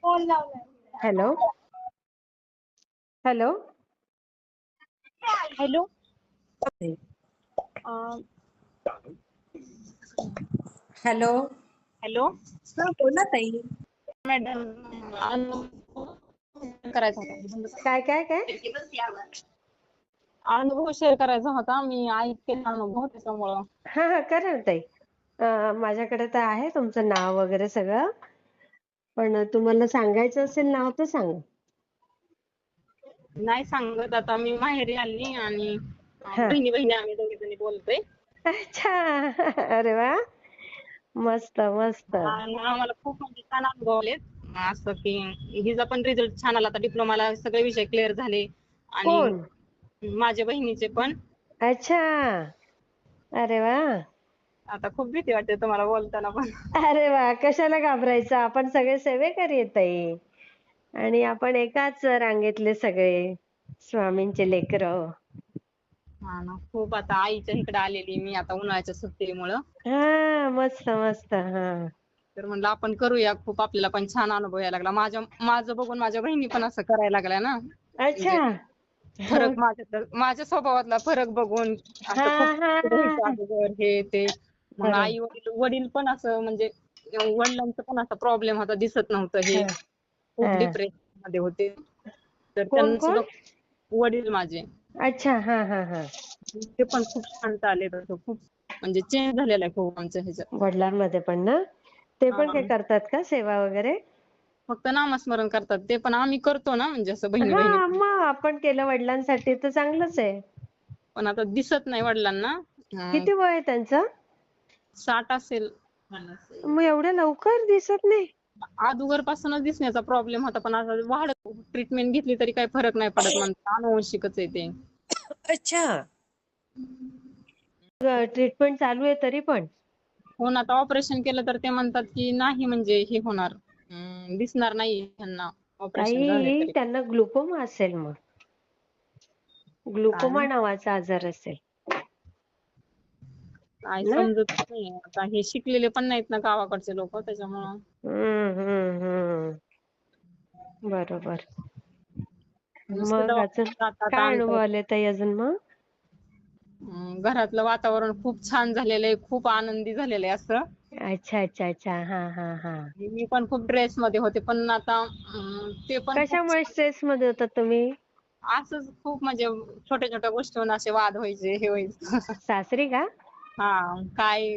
Hello hello hello. अ, hello hello हा बोला ताई. मॅडम, करायचा होता. काय काय काय अनुभव शेअर करायचा होता. मी ऐकते अनुभव त्याच्यामुळं. हा हा करा ना ताई. माझ्याकडे तर आहे तुमचं नाव वगैरे सगळं, पण तुम्हाला सांगायचं असेल नाव तर सांगा. नाही सांगत, आता मी माहेरी आली आणि हा बहिणी बहिणी आम्ही दोघी जणी बोलतोय. अच्छा. अरे वा, मस्त मस्त. आणि आम्हाला खूप म्हणजे छान अनुभव आलेत. असं की हिचा पण रिझल्ट छान आला. आता डिप्लोमाला सगळे विषय क्लिअर झाले आणि कोण? माझ्या बहिणीचे पण. अच्छा. अरे वा. आता खूप भीती वाटते तुम्हाला बोलताना पण. अरे वा, कशाला घाबरायचं, आपण सगळे सेवेकरी आहेत ताई. आणि आपण एकाच रांगेतले सगळे स्वामींचे लेकरं. हा ना, खूप आता आईच्या इकडे आलेली मी आता उन्हाळ्याच्या सुट्टीमुळं. हा मस्त मस्त. हा तर म्हणलं आपण करूया, खूप आपल्याला पण छान अनुभव यायला लागला. माझं बघून माझ्या बहिणी पण असं करायला लागल्या ना. अच्छा. म्हणजे फरक माझ्या स्वभावातला फरक बघून हा असं खूप हा व्हायचं अगोदर हे ते. मग बरोबर. आई वडील पण असं म्हणजे वडिलांचं पण असा प्रॉब्लेम होता, दिसत नव्हतं हे. हा खूप हा. डिप्रेशन मध्ये होते. तर कोण त्यांना कोण? सुद्धा वडील माझे अच्छा. हा हा हा. ते पण खूप शांत आले. तसं खूप म्हणजे चेंज झालेला आहे खूप आमच्या ह्याच्यात. वडिलांमध्ये पण ना, ते पण हा. काय करतात का सेवा वगैरे? फक्त नामस्मरण करतात ते पण, आम्ही करतो ना म्हणजे असं बहिणी हा बहिणी. मग आपण केलं वडिलांसाठी तर चांगलंच आहे. पण आता दिसत नाही वडिलांना. किती वय आहे त्यांचं? 60 असेल. मग एवढ्या लवकर दिसत नाही? अगोदर पासूनच दिसण्याचा प्रॉब्लेम होता, पण आता वाढत ट्रीटमेंट घेतली तरी काही फरक नाही पडत म्हणतात. अनुवंशिकच आहे ते. अच्छा. ट्रीटमेंट चालू आहे तरी पण? हो ना, आता ऑपरेशन केलं तर ते म्हणतात की नाही म्हणजे हे होणार, दिसणार नाही ह्यांना ऑपरेशन झाले काही तरी. त्यांना ग्लुकोमा असेल मग. काय ग्लुकोमा माहित, नावाचा आजार असेल काय ना. समजत नाही. आता हे शिकलेले पण नाहीत ना गावाकडचे लोक, त्याच्यामुळं. हम्म. बरोबर. नुसतं मग अजून दवाखान्यात जातात काय अनुभव आणतात. आले ताई अजून मग? घरातलं वातावरण खूप छान झालेलं आहे, खूप आनंदी झालेलं आहे असं. अच्छा अच्छा अच्छा. हा हा हा. मी पण खूप स्ट्रेस मध्ये होते, पण आता ते पण खूप कशामुळे छान. स्ट्रेस मध्ये होतात तुम्ही? असंच खूप म्हणजे छोट्या छोट्या गोष्टीवरून असे वाद व्हायचे, हे व्हायचं. सासरी का? हा काय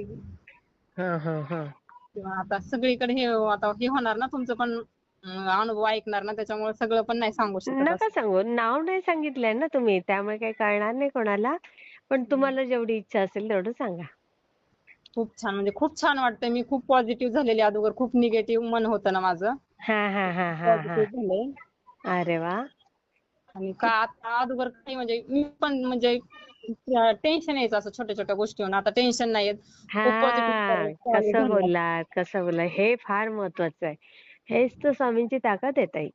हा. किंवा आता सगळीकडे हे आता हे होणार ना, तुमचं पण अनुभव ऐकणार ना, त्याच्यामुळे सगळं पण नाही सांगू शकत नका असं. सांगू, नाव नाही सांगितलंय ना तुम्ही, त्यामुळे काही कळणार नाही कोणाला. पण तुम्हाला जेवढी इच्छा असेल तेवढं सांगा. खूप छान म्हणजे खूप छान वाटतंय. मी खूप पॉझिटिव्ह झालेली अगोदर, खूप निगेटिव्ह मन होतं ना माझं. हा. पॉझिटिव्ह झालंय. अरे वा. आणि का आता अगोदर काही म्हणजे मी पण म्हणजे टेन्शन यायचं असं छोट्या छोट्या गोष्टीवर, आता टेन्शन नाही येत. खूप पॉझिटिव्ह कसं झालं. बोललात, हे फार महत्वाचं आहे. हेच तर स्वामींची ताकद आहे ताई.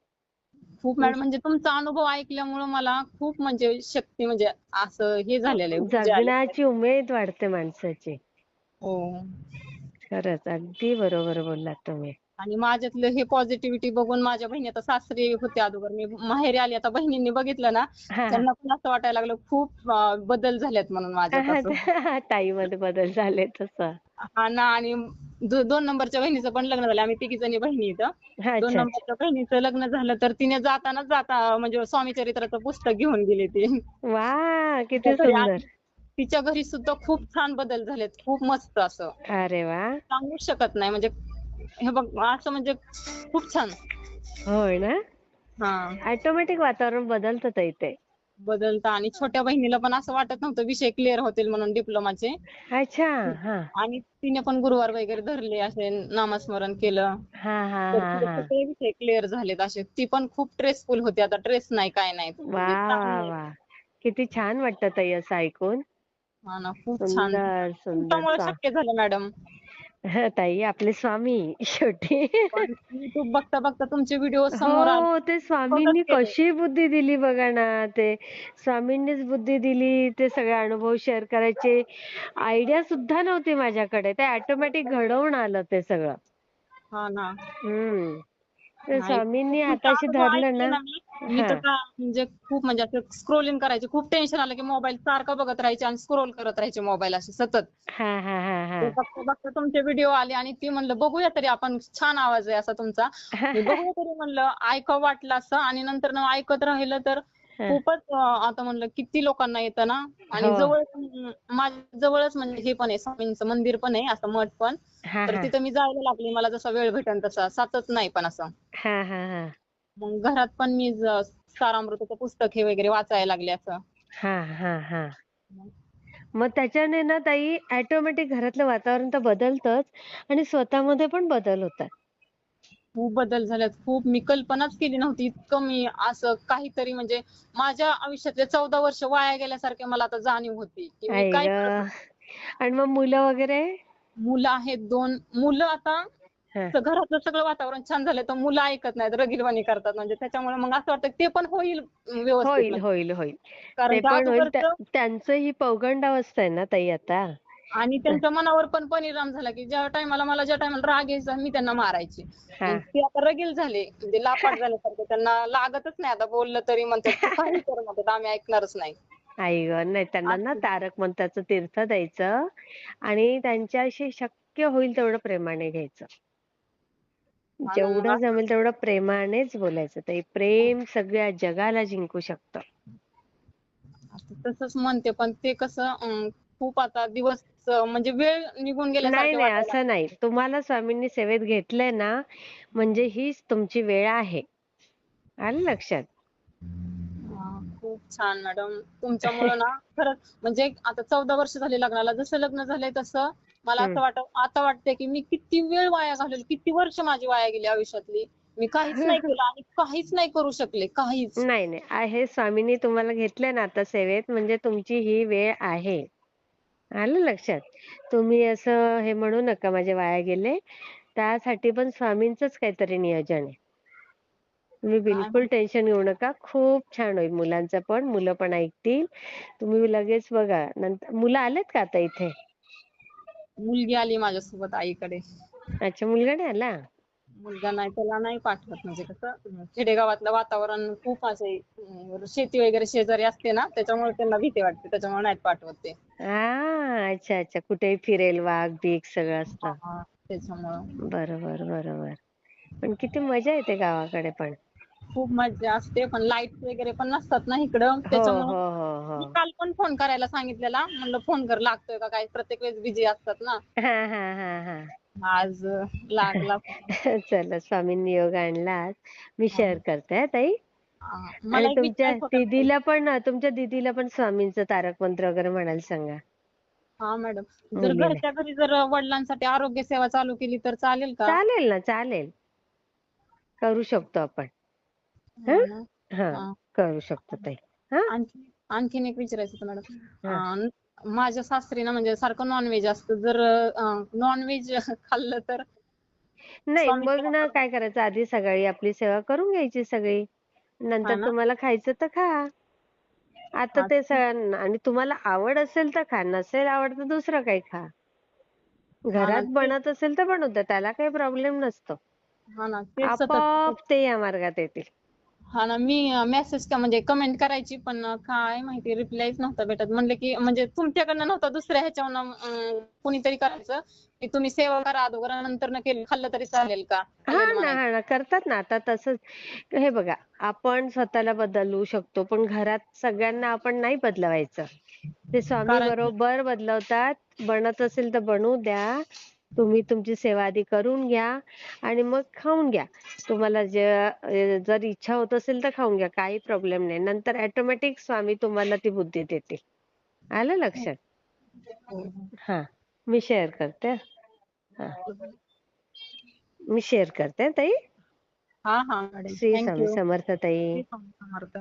खूप मॅडम म्हणजे तुमचा अनुभव ऐकल्यामुळे मला खूप म्हणजे शक्ती म्हणजे असं हे झालेलं आहे, ऊर्जा आलेली आहे. जगण्याची उमेद वाढते माणसाची. हो. खरंच अगदी बरोबर बोललात तुम्ही. आणि माझ्यातलं हे पॉझिटिव्हिटी बघून माझ्या बहिणी, आता सासरी होते अगोदर, मी माहेरी आली, आता बहिणींनी बघितलं ना, हा त्यांना पण असं वाटायला लागलं खूप बदल झालेत म्हणून माझ्यात असं. ताईमध्ये बदल झाले तसं. हा ना. आणि 2 नंबरच्या बहिणीचं पण लग्न झालं. आम्ही तिघी जणी बहिणी इथं. 2 अच्छा अच्छा. नंबरच्या बहिणीचं लग्न झालं, तर तिने जाता म्हणजे स्वामी चरित्राचं पुस्तक घेऊन गेली ती. वा, तिच्या किती घरी सुंदर. आणि तिच्या घरी सुद्धा खूप छान बदल झालेत. खूप मस्त असं. अरे वा. सांगूच शकत नाही म्हणजे. हे बघ असं म्हणजे खूप छान. होय ना. हां. ऑटोमॅटिक वातावरण बदलतं ताई ते. बदलतं. आणि छोट्या बहिणीला पण असं वाटत नव्हतं विषय क्लिअर होतील म्हणून डिप्लोमाचे. अच्छा. हा आणि तिने पण गुरुवार वगैरे धरले, असे नामस्मरण केलं. हा हा तर हा तिचे हा. सगळे विषय क्लिअर झालेत असे. ती पण खूप स्ट्रेसफुल होती. आता स्ट्रेस नाही, काय नाही. वा म्हणजे वा चांगली आहे. वा. किती छान वाटतं ताई असं ऐकून. हां ना, खूप छान. सुंदर सुंदर. तुमच्यामुळे शक्य झालं मॅडम. ताई आपले स्वामी शेवटी. पण YouTube बघता बघता तुमचे व्हिडिओ समोर आले. हो, ते बघत स्वामींनी गेले. कशी बुद्धी दिली बघा ना. ते स्वामींनीच बुद्धी दिली. ते सगळे अनुभव शेअर करायचे आयडिया सुद्धा नव्हती माझ्याकडे. ते ऑटोमॅटिक घडवून आलं ते सगळं. हां ना. हम्म. तर नाही स्वामींनी तुमचा हाताशी अनुभव धरलं ऐकले ना. ना मी हा तर का म्हणजे खूप म्हणजे असं स्क्रोलिंग करायचे, खूप टेन्शन आलं की मोबाईल सारखा बघत राहायचे आणि स्क्रोल करत राहायचे मोबाईल असे सतत. हा हा हा हा ते बघता बघता तुमचे व्हिडिओ आले आणि ती म्हणलं बघूया तरी आपण, छान आवाज आहे असा तुमचा. मी बघूया तरी म्हणलं, ऐकावं वाटलं असं आणि नंतर ना ऐकत राहिलं तर हा. खूपच आता म्हणलं किती लोकांना येतं ना. आणि हो. माझ्या जवळच म्हणजे हे पण आहे, स्वामींचं मंदिर पण आहे, असं मठ पण. हा तर हा तिथं मी जायला लागले, मला जसा वेळ भेटेल तसा, सातच नाही पण असं. हा हा हा मग घरात पण मी सारामृताचं पुस्तक हे वगैरे वाचायला लागले असं. हा हा हा. मग त्याच्याने ना ताई ऑटोमॅटिक घरातलं वातावरण तर बदलतंच आणि स्वतःमध्ये पण बदल होतात. खूप बदल झाल्यात, खूप. मी कल्पनाच केली नव्हती इतकं मी असं काहीतरी म्हणजे माझ्या आयुष्यातले 14 वर्ष वाया गेल्यासारखे मला आता जाणीव होती की मी आई काय करत गं! होते. आणि मग मुलं वगैरे? मुलं आहेत 2 मुलं आता. हा. घरातलं सगळं वातावरण छान झालंय तर मुलं ऐकत नाहीत, रगीलवाणी करतात. म्हणजे त्याच्यामुळे मग असं वाटतं ते पण होईल व्यवस्थित होईल, म्हणजे. होईल, होईल. कारण ते की पण होईल. अगोदरचं त्यांचं ही पौगंडावस्था आहे ना ताई आता. आणि त्यांच्या मनावर पण परिणाम झाला की ज्या टायमाला राग यायचा मी त्यांना मारायचे. हा. मग ते आता रगील झाले, म्हणजे लापाट झाल्यासारखे. त्यांना लागतच नाही आता, बोललं तरी म्हणतात तू काही कर, म्हणतात आम्ही ऐकणारच नाही. आई गं! नाही, त्यांना ना असं झालं. तारक मंत्राचं तीर्थ द्यायचं आणि त्यांच्याशी शक्य होईल तेवढं प्रेमाने घ्यायचं. हा ना मग जेवढं जमेल तेवढं प्रेमानेच बोलायचं. ते प्रेम सगळ्या जगाला जिंकू शकतं. तसंच म्हणते, पण ते कसं खूप आता दिवस म्हणजे वेळ निघून नाही, गेल्यासारखे नाही, वाटायला असं लागले. नाही. तुम्हाला स्वामींनी सेवेत घेतलंय ना, म्हणजे हीच तुमची वेळ आहे. आलं लक्षात? खूप छान मॅडम. तुमच्यामुळं ना खरंच म्हणजे आता 14 वर्ष झाली लग्नाला. जसं लग्न झालंय तसं मला हं. असं आता वाटतंय की मी किती वेळ वाया घालवली, किती वर्ष माझी वाया गेली आयुष्यातली. मी काहीच नाही केलं आणि काहीच नाही करू शकले, काहीच. नाही, नाही. आहे स्वामींनी तुम्हाला घेतलंय ना आता सेवेत म्हणजे तुमची ही वेळ आहे. आलं लक्षात? तुम्ही असं हे म्हणू नका माझे वाया गेले. त्यासाठी पण स्वामींचंच काहीतरी नियोजन आहे. तुम्ही काय बिलकुल टेन्शन घेऊ नका. खूप छान होईल मुलांचं पण. मुलं पण ऐकतील. तुम्ही लगेच बघा. नंतर मुलं आलेत का आता इथे? मुलगी आली माझ्यासोबत आईकडे. अच्छा, मुलगा नाही आला? मुलगा नाही, त्याला नाही पाठवत. म्हणजे कसं खेडेगावातलं वातावरण खूप असे शेती वगैरे शेजारी असते ना, त्याच्यामुळे त्यांना भीती वाटते. त्याच्यामुळे नाहीत पाठवत ते. अच्छा, अच्छा. कुठेही फिरेल वाघ-बीघ सगळं असतं. हा, त्याच्यामुळं बरोबर, बरोबर. पण किती मजा येते गावाकडे पण. खूप मज्जा असते. पण लाईट वगैरे पण नसतात ना इकडं, हो, त्याच्यामुळं हो, हो, हो. मी काल पण फोन करायला सांगितलेला. म्हणलं फोन कर, लागतोय का काय, प्रत्येक वेळेस बिझी असतात ना. हां, हां, हां, हां. आज लागला फोन. चला स्वामींनी योग आणला आज. मी शेअर करते हां ताई. आणि मला एक विचारायचं होतं मॅडम. तुमच्या दीदीला पण स्वामींचं तारक मंत्र वगैरे म्हणायला सांगा. हा मॅडम, जर मुलीला. घरच्या घरी जर वडिलांसाठी आरोग्य सेवा चालू केली तर चालेल का? चालेल ना, चालेल. करू शकतो आपण. हं? हो ना. हां, हा. करू शकतो ताई. हां? आणखीन एक विचारायचं होतं हां. मॅडम. माझ्या सासरी ना म्हणजे सारखं नॉनव्हेज असतं. जर नॉनव्हेज खाल्लं तर नाही स्वामी मग सेवा ना करू. काय करायचं आधी सकाळी आपली सेवा करून घ्यायची सगळी. हा नंतर ना. तुम्हाला खायचं तर खा. आता हा ते आणि तुम्हाला आवड असेल तर खा, नसेल आवड तर दुसरं काही खा. हा ना घरात ते. बनत असेल तर बनवू द्या, त्याला काही प्रॉब्लेम नसतो. हा ना तेच सतत. आपोआप ते या मार्गात येतील. हा ना, मी मेसेज का म्हणजे कमेंट करायची पण काय माहिती रिप्लायच नव्हता भेटत. म्हणलं की म्हणजे तुमच्याकडनं नव्हता, दुसऱ्या ह्याच्यावरनं कुणीतरी करायचं की तुम्ही सेवा करा अगोदर, नंतर न केलं खाल्लं तरी चालेल का? चालेल हां ना, म्हणायचं. हां ना. करतात ना आता तसंच. हे बघा, आपण स्वतःला बदलू शकतो, पण घरात सगळ्यांना आपण नाही बदलवायचं. ते स्वामी कारण की बरोबर बदलवतात. बनत असेल तर बनवू द्या. तुम्ही तुमची सेवा आधी करून घ्या आणि मग खाऊन घ्या. तुम्हाला जर इच्छा होत असेल तर खाऊन घ्या. काही प्रॉब्लेम नाही. नंतर ऑटोमॅटिक स्वामी तुम्हाला ती बुद्धी देतील. आलं लक्षात? हां. मी शेअर करते हां. मी शेअर करते ताई. हा हा मॅडम, श्री स्वामी थँक्यू. समर्थ ताई. समर्थ.